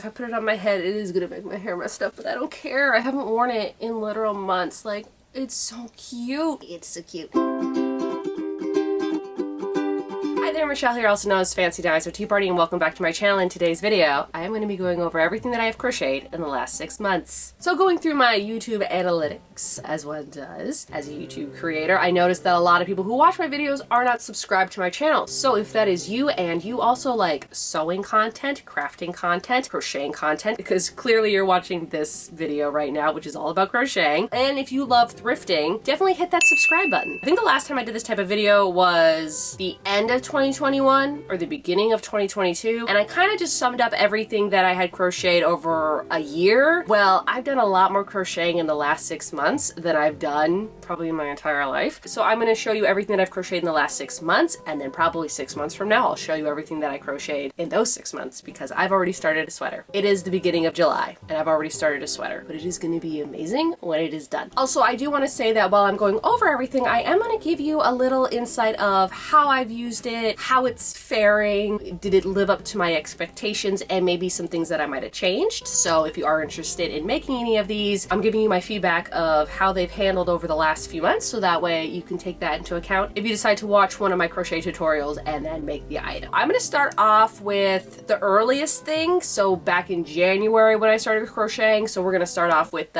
If I put it on my head, it is gonna make my hair messed up, but I don't care. I haven't worn it in literal months. Like, it's so cute. It's so cute. Hi there, Michelle here, also known as Fancy Dinosaur Tea Party, and welcome back to my channel. In today's video, I am going to be going over everything that I have crocheted in the last 6 months. So going through my YouTube analytics, as one does as a YouTube creator, I noticed that a lot of people who watch my videos are not subscribed to my channel. So if that is you, and you also like sewing content, crafting content, crocheting content, because clearly you're watching this video right now, which is all about crocheting, and if you love thrifting, definitely hit that subscribe button. I think the last time I did this type of video was the end of 2021 or the beginning of 2022, and I kind of just summed up everything that I had crocheted over a year. Well, I've done a lot more crocheting in the last 6 months than I've done probably in my entire life. So I'm going to show you everything that I've crocheted in the last 6 months, and then probably 6 months from now I'll show you everything that I crocheted in those 6 months, because I've already started a sweater. It is the beginning of July and I've already started a sweater, but it is going to be amazing when it is done. Also, I do want to say that while I'm going over everything, I am going to give you a little insight of how I've used it, how it's faring, did it live up to my expectations, and maybe some things that I might have changed. So if you are interested in making any of these, I'm giving you my feedback of how they've handled over the last few months, so that way you can take that into account if you decide to watch one of my crochet tutorials and then make the item. I'm going to start off with the earliest thing, so back in January when I started crocheting. So we're going to start off with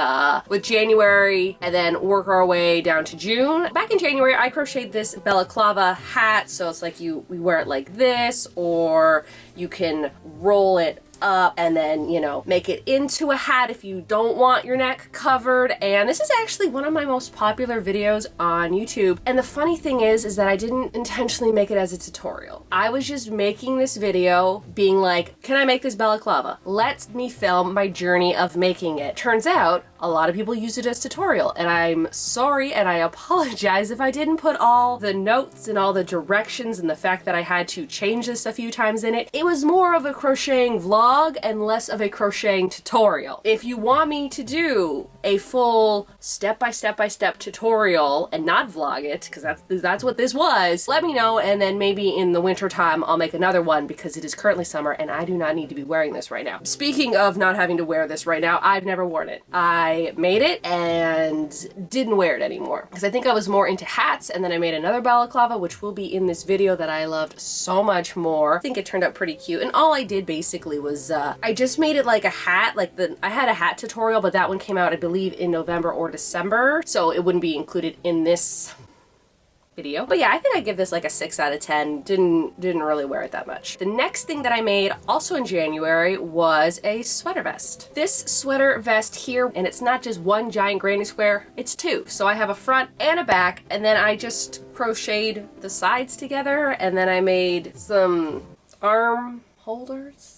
January and then work our way down to June. Back in January, I crocheted this balaclava hat, so it's like we wear it like this, or you can roll it up and then, you know, make it into a hat if you don't want your neck covered. And this is actually one of my most popular videos on YouTube. And the funny thing is that I didn't intentionally make it as a tutorial. I was just making this video being like, can I make this balaclava? Let me film my journey of making it. Turns out a lot of people use it as tutorial, and I'm sorry and I apologize if I didn't put all the notes and all the directions and the fact that I had to change this a few times in it. It was more of a crocheting vlog and less of a crocheting tutorial. If you want me to do a full step-by-step tutorial and not vlog it, because that's what this was, let me know, and then maybe in the winter time I'll make another one, because it is currently summer and I do not need to be wearing this right now. Speaking of not having to wear this right now, I've never worn it. I made it and didn't wear it anymore because I think I was more into hats, and then I made another balaclava, which will be in this video, that I loved so much more. I think it turned out pretty cute, and all I did basically was I just made it like a hat. I had a hat tutorial, but that one came out I believe in November or December, so it wouldn't be included in this video. But yeah, I think I give this like a 6 out of 10. Didn't really wear it that much. The next thing that I made also in January was a sweater vest. This sweater vest here, and it's not just one giant granny square, it's two. So I have a front and a back, and then I just crocheted the sides together, and then I made some arm holders.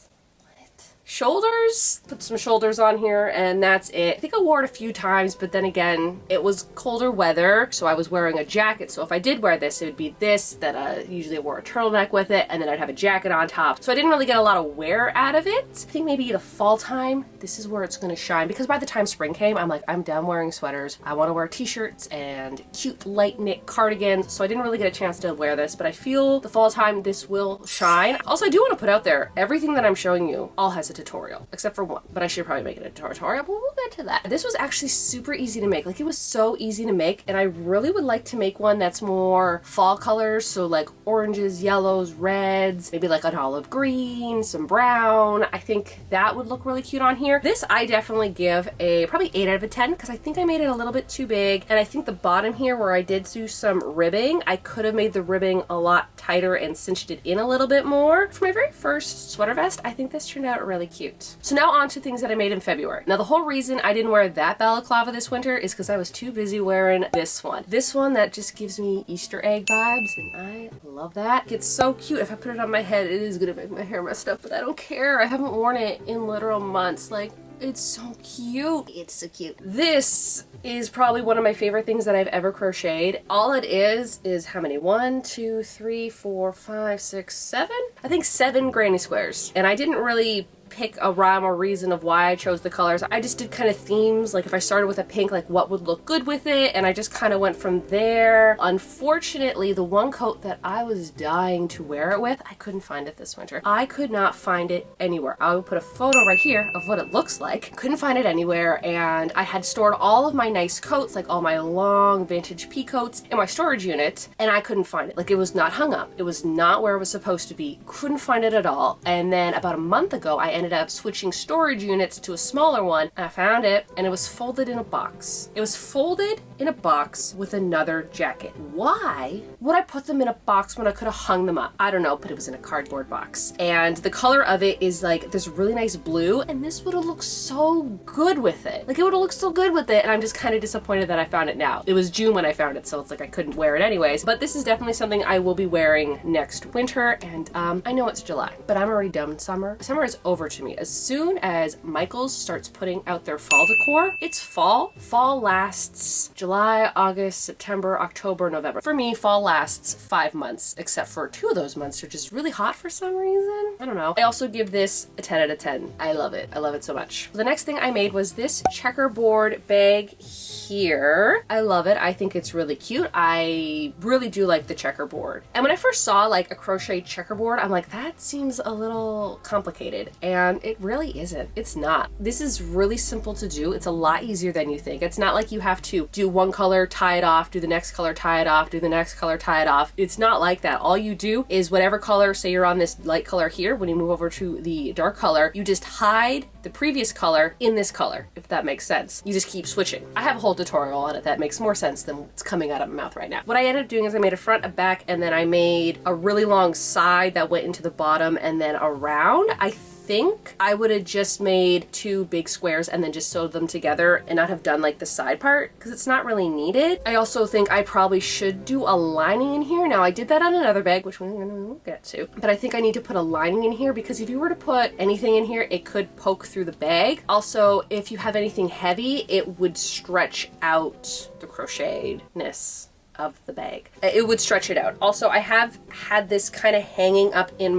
Shoulders, put some shoulders on here, and that's it. I think I wore it a few times, but then again, it was colder weather, so I was wearing a jacket. So if I did wear this, it would be this, that usually I wore a turtleneck with it, and then I'd have a jacket on top. So I didn't really get a lot of wear out of it. I think maybe the fall time, this is where it's gonna shine, because by the time spring came, I'm like, I'm done wearing sweaters. I wanna wear t-shirts and cute light knit cardigans, so I didn't really get a chance to wear this, but I feel the fall time this will shine. Also, I do wanna put out there, everything that I'm showing you all has a tutorial, except for one, but I should probably make it a tutorial, but we'll get to that. This was actually super easy to make. Like, it was so easy to make, and I really would like to make one that's more fall colors, so like oranges, yellows, reds, maybe like an olive green, some brown. I think that would look really cute on here. This I definitely give a probably 8 out of 10, because I think I made it a little bit too big, and I think the bottom here where I did do some ribbing, I could have made the ribbing a lot tighter and cinched it in a little bit more. For my very first sweater vest, I think this turned out really cute. So now on to things that I made in February. Now the whole reason I didn't wear that balaclava this winter is because I was too busy wearing this one. This one that just gives me Easter egg vibes, and I love that. It's so cute. If I put it on my head, it is gonna make my hair messed up, but I don't care. I haven't worn it in literal months. Like, it's so cute. It's so cute. This is probably one of my favorite things that I've ever crocheted. All it is how many? 1, 2, 3, 4, 5, 6, 7? I think 7 granny squares. And I didn't really pick a rhyme or reason of why I chose the colors. I just did kind of themes, like if I started with a pink, like what would look good with it, and I just kind of went from there. Unfortunately, the one coat that I was dying to wear it with, I couldn't find it this winter. I could not find it anywhere. I will put a photo right here of what it looks like. Couldn't find it anywhere, and I had stored all of my nice coats, like all my long vintage pea coats, in my storage unit, and I couldn't find it. Like, it was not hung up. It was not where it was supposed to be. Couldn't find it at all. And then about a month ago, I ended up switching storage units to a smaller one, and I found it, and it was folded in a box. It was folded in a box with another jacket. Why would I put them in a box when I could have hung them up? I don't know, but it was in a cardboard box. And the color of it is like this really nice blue, and this would have looked so good with it. Like, it would have looked so good with it, and I'm just kind of disappointed that I found it now. It was June when I found it, so it's like I couldn't wear it anyways. But this is definitely something I will be wearing next winter, and I know it's July, but I'm already done with summer. Summer is over to me. As soon as Michaels starts putting out their fall decor, it's fall. Fall lasts July, August, September, October, November. For me, fall lasts 5 months, except for 2 of those months are just really hot for some reason. I don't know. I also give this a 10 out of 10. I love it. I love it so much. The next thing I made was this checkerboard bag here. I love it. I think it's really cute. I really do like the checkerboard. And when I first saw like a crochet checkerboard, I'm like, that seems a little complicated. And it really isn't. It's not. This is really simple to do. It's a lot easier than you think. It's not like you have to do one color, tie it off, do the next color, tie it off, do the next color, tie it off. It's not like that. All you do is whatever color, say you're on this light color here, when you move over to the dark color, you just hide the previous color in this color, if that makes sense. You just keep switching. I have a whole tutorial on it that makes more sense than what's coming out of my mouth right now. What I ended up doing is I made a front, a back, and then I made a really long side that went into the bottom and then around. I think I would have just made 2 big squares and then just sewed them together and not have done like the side part because it's not really needed. I also think I probably should do a lining in here. Now I did that on another bag, which we're gonna get to, but I think I need to put a lining in here because if you were to put anything in here, it could poke through the bag. Also, if you have anything heavy, it would stretch out the crochetedness of the bag. It would stretch it out. Also, I have had this kind of hanging up in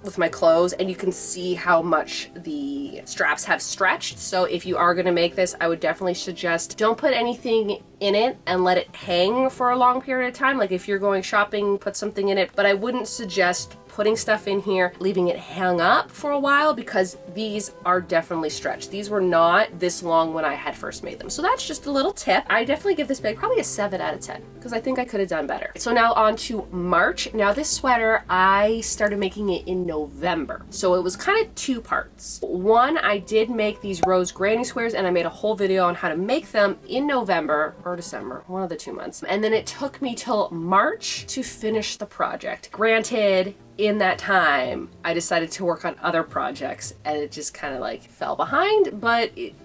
with my clothes, and you can see how much the straps have stretched. So if you are going to make this, I would definitely suggest don't put anything in it and let it hang for a long period of time. Like if you're going shopping, put something in it, but I wouldn't suggest putting stuff in here, leaving it hang up for a while because these are definitely stretched. These were not this long when I had first made them. So that's just a little tip. I definitely give this bag probably a 7 out of 10 because I think I could have done better. So now on to March. Now this sweater, I started making it in November. So it was kind of 2 parts. One, I did make these rose granny squares and I made a whole video on how to make them in November or December, one of the 2 months. And then it took me till March to finish the project. Granted, in that time, I decided to work on other projects and it just kind of like fell behind, but it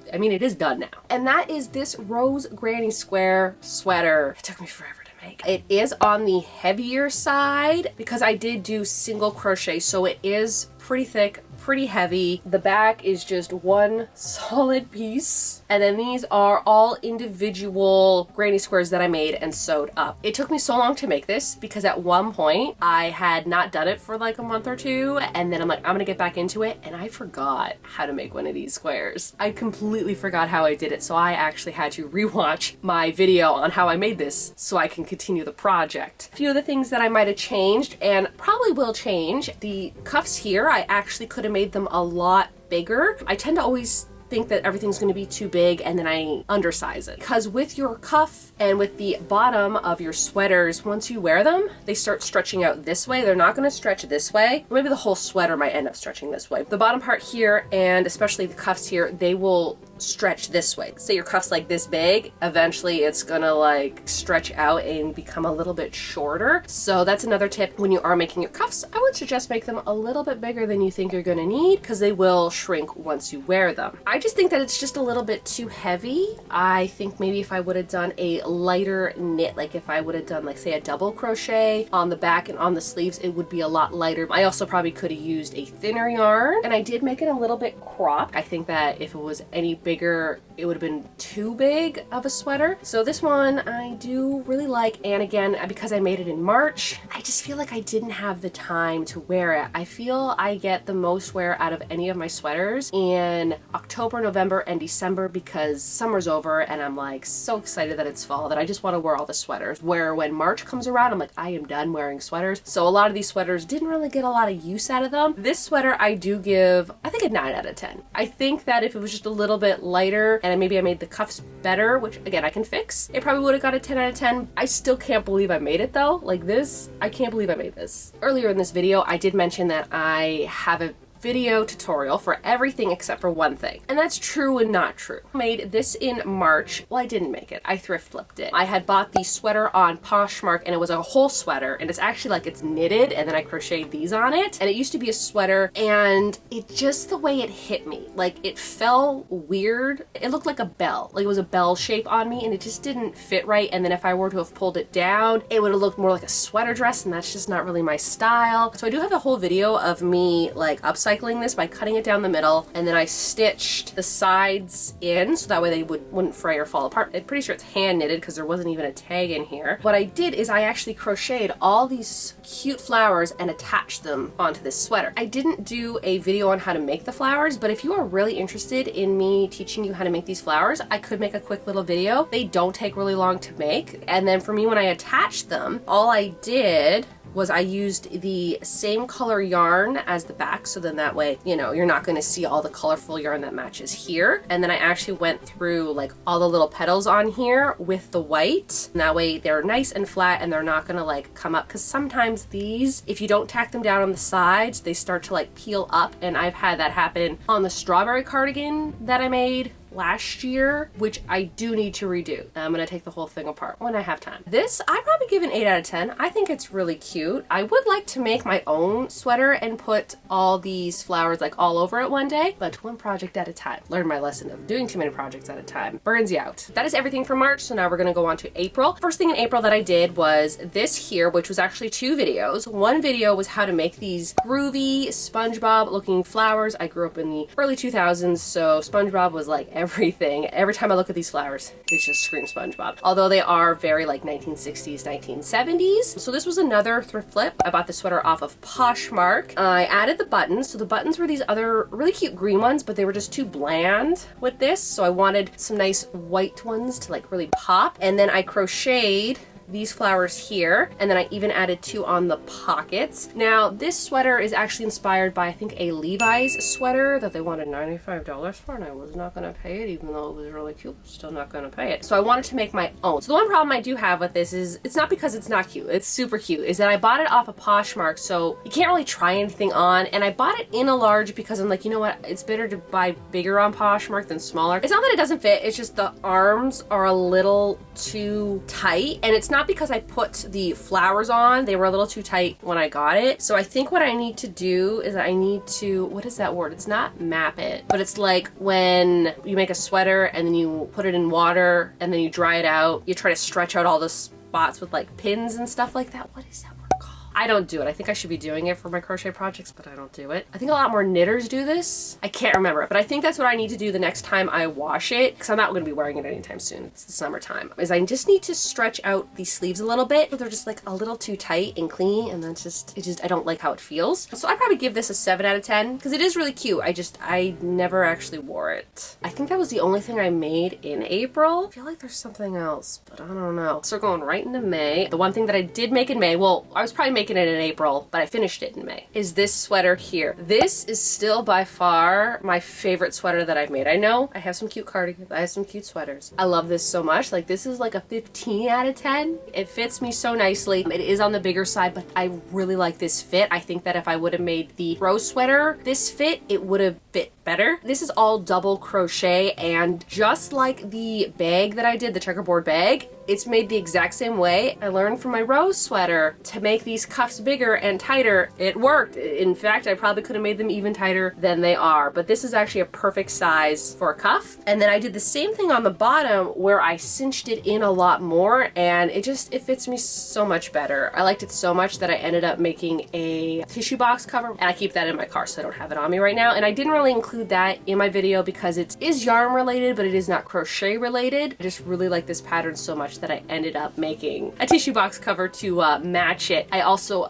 is done now. And that is this rose granny square sweater. It took me forever to make. It is on the heavier side because I did do single crochet, so it is pretty thick, pretty heavy. The back is just one solid piece. And then these are all individual granny squares that I made and sewed up. It took me so long to make this because at one point I had not done it for like a month or 2. And then I'm like, I'm gonna get back into it. And I forgot how to make one of these squares. I completely forgot how I did it. So I actually had to rewatch my video on how I made this so I can continue the project. A few of the things that I might have changed and probably will change. The cuffs here, I actually could have made them a lot bigger. I tend to always think that everything's going to be too big and then I undersize it. Because with your cuff and with the bottom of your sweaters, once you wear them, they start stretching out this way. They're not going to stretch this way. Maybe the whole sweater might end up stretching this way. The bottom part here and especially the cuffs here, they will stretch this way. Say your cuff's like this big, eventually it's gonna like stretch out and become a little bit shorter. So that's another tip. When you are making your cuffs, I would suggest make them a little bit bigger than you think you're gonna need because they will shrink once you wear them. I just think that it's just a little bit too heavy. I think maybe if I would have done a lighter knit, like if I would have done like say a double crochet on the back and on the sleeves, it would be a lot lighter. I also probably could have used a thinner yarn and I did make it a little bit cropped. I think that if it was any bigger, it would have been too big of a sweater. So this one I do really like, and again, because I made it in March, I just feel like I didn't have the time to wear it. I feel I get the most wear out of any of my sweaters in October, November, and December because summer's over and I'm like so excited that it's fall that I just want to wear all the sweaters. Where when March comes around, I'm like, I am done wearing sweaters. So a lot of these sweaters didn't really get a lot of use out of them. This sweater I do give, I think, a 9 out of 10. I think that if it was just a little bit lighter and maybe I made the cuffs better, which again I can fix, it probably would have got a 10 out of 10. I still can't believe I made it though. Like this, I can't believe I made this. Earlier in this video, I did mention that I have a video tutorial for everything except for one thing. And that's true and not true. I made this in March. Well, I didn't make it. I thrift flipped it. I had bought the sweater on Poshmark and it was a whole sweater and it's actually like it's knitted and then I crocheted these on it. And it used to be a sweater and it just the way it hit me, like it fell weird. It looked like a bell, like it was a bell shape on me and it just didn't fit right. And then if I were to have pulled it down, it would have looked more like a sweater dress and that's just not really my style. So I do have a whole video of me like upcycling this by cutting it down the middle, and then I stitched the sides in so that way they wouldn't fray or fall apart. I'm pretty sure it's hand knitted because there wasn't even a tag in here. What I did is I actually crocheted all these cute flowers and attached them onto this sweater. I didn't do a video on how to make the flowers, but if you are really interested in me teaching you how to make these flowers, I could make a quick little video. They don't take really long to make. And then for me, when I attached them, all I did was I used the same color yarn as the back, so then that way, you know, you're not going to see all the colorful yarn that matches here. And then I actually went through like all the little petals on here with the white, and that way they're nice and flat and they're not going to like come up, because sometimes these, if you don't tack them down on the sides, they start to like peel up, and I've had that happen on the strawberry cardigan that I made last year, which I do need to redo. I'm gonna take the whole thing apart when I have time. This, I'd probably give an 8 out of 10. I think it's really cute. I would like to make my own sweater and put all these flowers like all over it one day, but one project at a time. Learn my lesson of doing too many projects at a time burns you out. That is everything for March, so now we're gonna go on to April. First thing in April that I did was this here, which was actually 2 videos. One video was how to make these groovy SpongeBob looking flowers. I grew up in the early 2000s, so SpongeBob was like everything. Every time I look at these flowers, it just screams SpongeBob. Although they are very like 1960s, 1970s. So this was another thrift flip. I bought the sweater off of Poshmark. I added the buttons. So the buttons were these other really cute green ones, but they were just too bland with this. So I wanted some nice white ones to like really pop. And then I crocheted these flowers here, and then I even added 2 on the pockets. Now this sweater is actually inspired by I think a Levi's sweater that they wanted $95 for, and I was not gonna pay it even though it was really cute. Still not gonna pay it. So I wanted to make my own. So the one problem I do have with this is it's not because it's not cute, it's super cute, is that I bought it off of Poshmark, so you can't really try anything on, and I bought it in a large because I'm like, you know what, it's better to buy bigger on Poshmark than smaller. It's not that it doesn't fit, it's just the arms are a little too tight, and it's not because I put the flowers on. They were a little too tight when I got it. So I think what I need to do is I need to, what is that word? It's not map it, but it's like when you make a sweater and then you put it in water and then you dry it out, you try to stretch out all the spots with like pins and stuff like that. What is that word called? I don't do it. I think I should be doing it for my crochet projects, but I don't do it. I think a lot more knitters do this. I can't remember it, but I think that's what I need to do the next time I wash it, because I'm not going to be wearing it anytime soon. It's the summertime. Is I just need to stretch out these sleeves a little bit, but they're just like a little too tight and clingy, and that's just, I don't like how it feels. So I'd probably give this a 7 out of 10, because it is really cute. I never actually wore it. I think that was the only thing I made in April. I feel like there's something else, but I don't know. So we're going right into May. The one thing that I did make in May, well, I was probably making it in April, but I finished it in May, is this sweater here. This is still by far my favorite sweater that I've made. I know I have some cute cardigans, I have some cute sweaters. I love this so much. Like this is like a 15 out of 10. It fits me so nicely. It is on the bigger side, but I really like this fit. I think that if I would have made the rose sweater this fit, it would have fit better. This is all double crochet, and just like the bag that I did, the checkerboard bag, It's made the exact same way. I learned from my rose sweater to make these cuffs bigger and tighter. It worked. In fact, I probably could have made them even tighter than they are, but this is actually a perfect size for a cuff. And then I did the same thing on the bottom where I cinched it in a lot more, and it fits me so much better. I liked it so much that I ended up making a tissue box cover, and I keep that in my car so I don't have it on me right now. And I didn't really include that in my video because it is yarn related, but it is not crochet related. I just really like this pattern so much that I ended up making a tissue box cover to match it. I also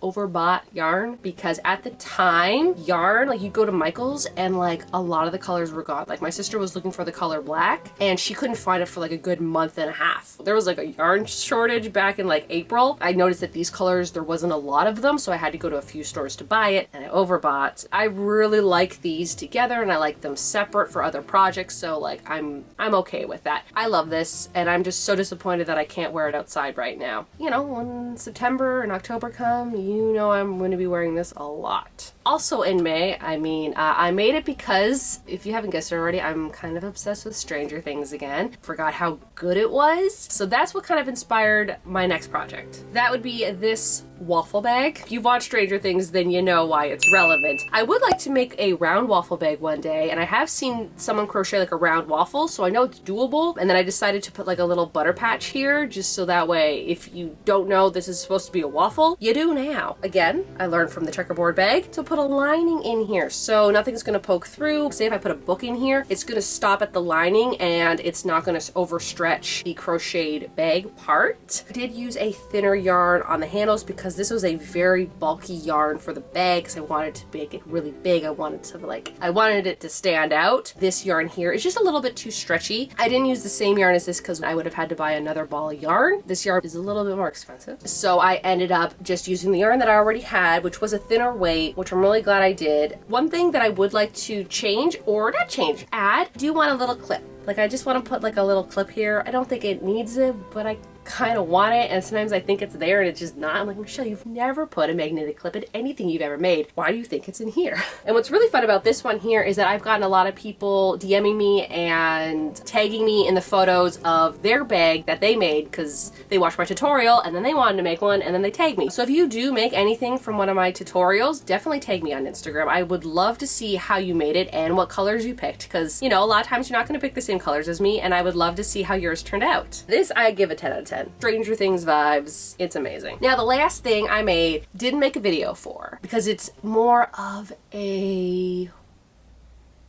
overbought yarn because at the time, yarn, like you go to Michael's and like a lot of the colors were gone. Like my sister was looking for the color black and she couldn't find it for like a good month and a half. There was like a yarn shortage back in like April. I noticed that these colors, there wasn't a lot of them, so I had to go to a few stores to buy it, and I overbought. I really like these together and I like them separate for other projects, so like I'm okay with that. I love this, and I'm just so disappointed that I can't wear it outside right now. You know, when September and October come, you know I'm going to be wearing this a lot. Also in May, I made it because, if you haven't guessed it already, I'm kind of obsessed with Stranger Things again. Forgot how good it was. So that's what kind of inspired my next project. That would be this waffle bag. If you've watched Stranger Things, then you know why it's relevant. I would like to make a round waffle bag one day, and I have seen someone crochet like a round waffle, so I know it's doable. And then I decided to put like a little butter patch here, just so that way if you don't know this is supposed to be a waffle, you do now. Again, I learned from the checkerboard bag to put a lining in here so nothing's gonna poke through. Say if I put a book in here, it's gonna stop at the lining and it's not gonna overstretch the crocheted bag part. I did use a thinner yarn on the handles because this was a very bulky yarn for the bag because I wanted to make it really big. I wanted it to stand out. This yarn here is just a little bit too stretchy. I didn't use the same yarn as this because I would have had to buy another ball of yarn. This yarn is a little bit more expensive. So I ended up just using the yarn that I already had, which was a thinner weight, which I'm really glad I did. One thing that I would like to change, or not change, add, I do want a little clip. Like I just want to put like a little clip here. I don't think it needs it, but I kind of want it, and sometimes I think it's there and it's just not. I'm like, Michelle, you've never put a magnetic clip in anything you've ever made. Why do you think it's in here? And what's really fun about this one here is that I've gotten a lot of people DMing me and tagging me in the photos of their bag that they made because they watched my tutorial and then they wanted to make one and then they tagged me. So if you do make anything from one of my tutorials, definitely tag me on Instagram. I would love to see how you made it and what colors you picked, because you know, a lot of times you're not going to pick the same colors as me, and I would love to see how yours turned out. This I give a 10 out of 10. Stranger Things vibes. It's amazing. Now the last thing I made, didn't make a video for because it's more of a,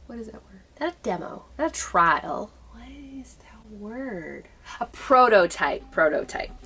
what is that word? Not a demo, not a trial. What is that word? A prototype.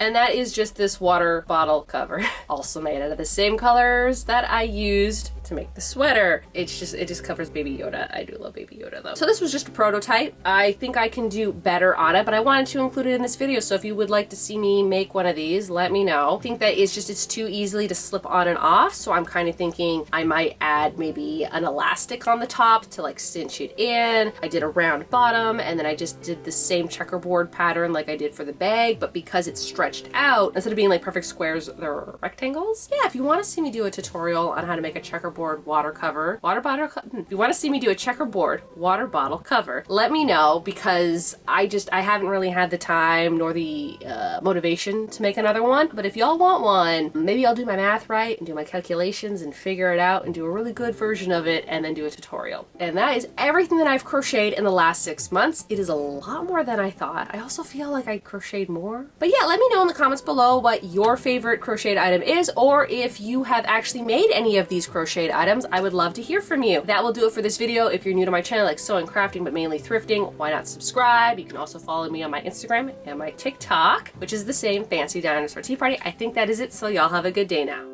And that is just this water bottle cover. Also made out of the same colors that I used to make the sweater. It just covers Baby Yoda. I do love Baby Yoda though. So this was just a prototype. I think I can do better on it, but I wanted to include it in this video. So if you would like to see me make one of these, let me know. I think that it's too easily to slip on and off. So I'm kind of thinking I might add maybe an elastic on the top to like cinch it in. I did a round bottom, and then I just did the same checkerboard pattern like I did for the bag, but because it's stretched out, instead of being like perfect squares, they're rectangles. Yeah, if you want to see me do a tutorial on how to make a checkerboard water bottle, if you want to see me do a checkerboard water bottle cover, let me know, because I haven't really had the time nor the motivation to make another one. But if y'all want one, maybe I'll do my math right and do my calculations and figure it out and do a really good version of it and then do a tutorial. And that is everything that I've crocheted in the last 6 months. It is a lot more than I thought. I also feel like I crocheted more. But yeah, let me know in the comments below what your favorite crocheted item is, or if you have actually made any of these crocheted items. I would love to hear from you. That will do it for this video. If you're new to my channel, like sewing, crafting, but mainly thrifting, why not subscribe? You can also follow me on my Instagram and my TikTok, which is the same, Fancy Dinosaur Tea Party. I think that is it, so y'all have a good day now.